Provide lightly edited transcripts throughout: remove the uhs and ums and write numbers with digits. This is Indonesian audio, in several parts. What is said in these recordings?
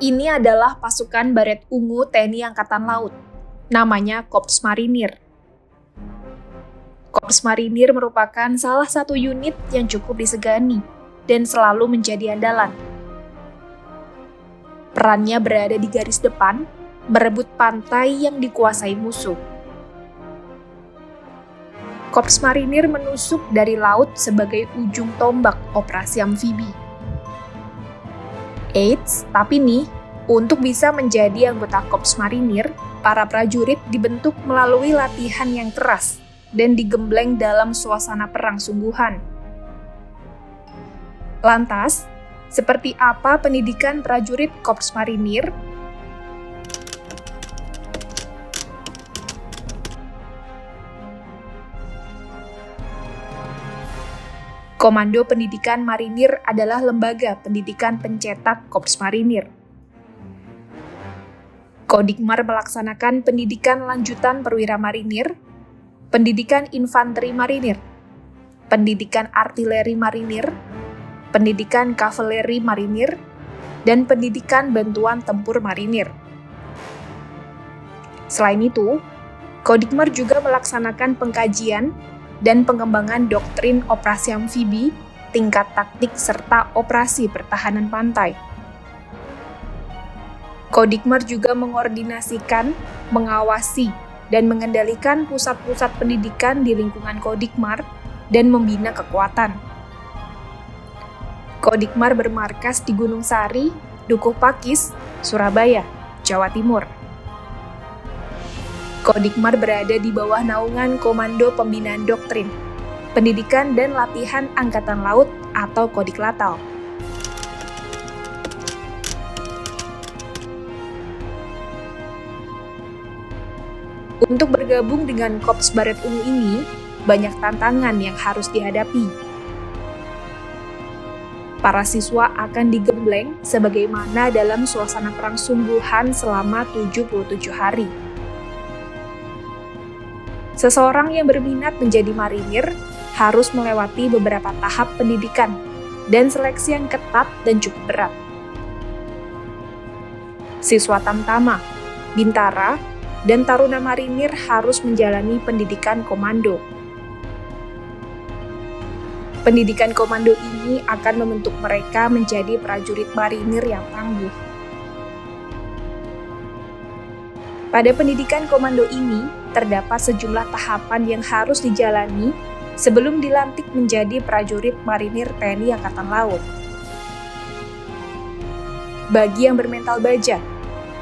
Ini adalah pasukan baret ungu TNI Angkatan Laut. Namanya Korps Marinir. Korps Marinir merupakan salah satu unit yang cukup disegani dan selalu menjadi andalan. Perannya berada di garis depan, merebut pantai yang dikuasai musuh. Korps Marinir menusuk dari laut sebagai ujung tombak operasi amfibi. Eits, tapi nih, untuk bisa menjadi anggota Korps Marinir, para prajurit dibentuk melalui latihan yang keras dan digembleng dalam suasana perang sungguhan. Lantas, seperti apa pendidikan prajurit Korps Marinir? Komando Pendidikan Marinir adalah lembaga pendidikan pencetak Korps Marinir. Kodikmar melaksanakan pendidikan lanjutan perwira marinir, pendidikan infanteri marinir, pendidikan artileri marinir, pendidikan kavaleri marinir, dan pendidikan bantuan tempur marinir. Selain itu, Kodikmar juga melaksanakan pengkajian dan pengembangan doktrin operasi amfibi, tingkat taktik serta operasi pertahanan pantai. Kodikmar juga mengordinasikan, mengawasi, dan mengendalikan pusat-pusat pendidikan di lingkungan Kodikmar dan membina kekuatan. Kodikmar bermarkas di Gunung Sari, Dukuh Pakis, Surabaya, Jawa Timur. Kodikmar berada di bawah naungan Komando Pembinaan Doktrin, Pendidikan dan Latihan Angkatan Laut atau Kodiklatal. Untuk bergabung dengan Korps Baret Ungu ini, banyak tantangan yang harus dihadapi. Para siswa akan digembleng sebagaimana dalam suasana perang sungguhan selama 77 hari. Seseorang yang berminat menjadi marinir harus melewati beberapa tahap pendidikan dan seleksi yang ketat dan cukup berat. Siswa Tamtama, Bintara, dan Taruna Marinir harus menjalani pendidikan komando. Pendidikan komando ini akan membentuk mereka menjadi prajurit marinir yang tangguh. Pada pendidikan komando ini, terdapat sejumlah tahapan yang harus dijalani sebelum dilantik menjadi prajurit marinir TNI Angkatan Laut. Bagi yang bermental baja,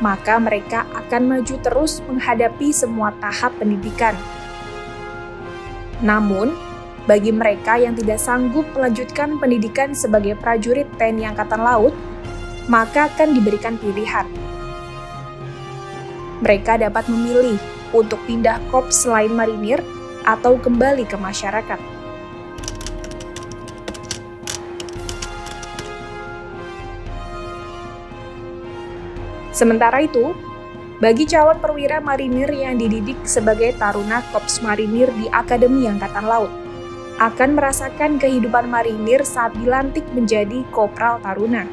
maka mereka akan maju terus menghadapi semua tahap pendidikan. Namun, bagi mereka yang tidak sanggup melanjutkan pendidikan sebagai prajurit TNI Angkatan Laut, maka akan diberikan pilihan. Mereka dapat memilih untuk pindah korps selain marinir atau kembali ke masyarakat. Sementara itu, bagi calon perwira marinir yang dididik sebagai taruna Korps Marinir di Akademi Angkatan Laut, akan merasakan kehidupan marinir saat dilantik menjadi Kopral Taruna.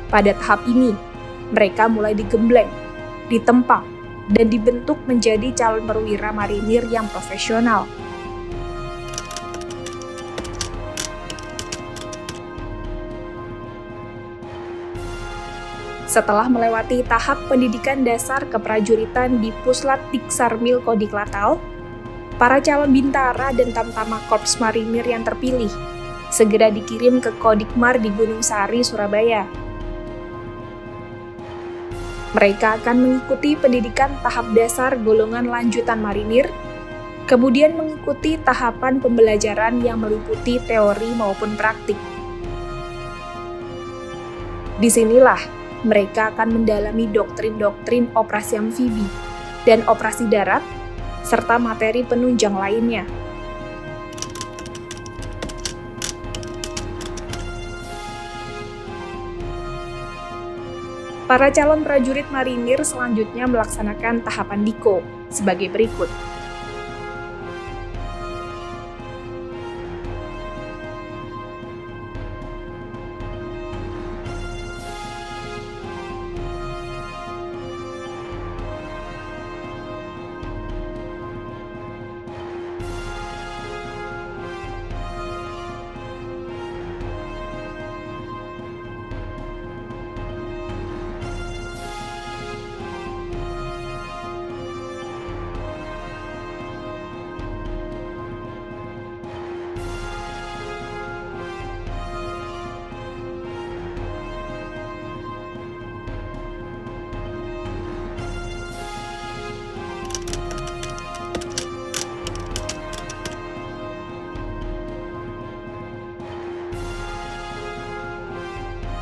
Pada tahap ini, mereka mulai digembleng, ditempa, dan dibentuk menjadi calon perwira marinir yang profesional. Setelah melewati tahap pendidikan dasar keprajuritan di Puslat Diksarmil Kodiklatal, para calon bintara dan tamtama Korps Marinir yang terpilih segera dikirim ke Kodikmar di Gunung Sari, Surabaya. Mereka akan mengikuti pendidikan tahap dasar golongan lanjutan marinir, kemudian mengikuti tahapan pembelajaran yang meliputi teori maupun praktik. Disinilah mereka akan mendalami doktrin-doktrin operasi amfibi dan operasi darat, serta materi penunjang lainnya. Para calon prajurit marinir selanjutnya melaksanakan tahapan Diko sebagai berikut.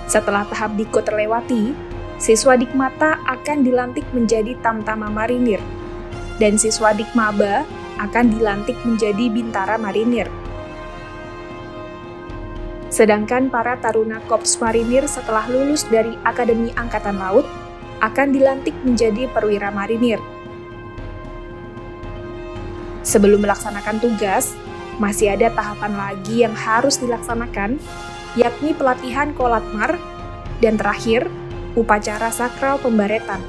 Setelah tahap Diko terlewati, siswa Dikmata akan dilantik menjadi Tamtama Marinir, dan siswa Dikmaba akan dilantik menjadi Bintara Marinir. Sedangkan para taruna Korps Marinir setelah lulus dari Akademi Angkatan Laut akan dilantik menjadi Perwira Marinir. Sebelum melaksanakan tugas, masih ada tahapan lagi yang harus dilaksanakan, yakni pelatihan Kolatmar, dan terakhir, upacara sakral pembaretan.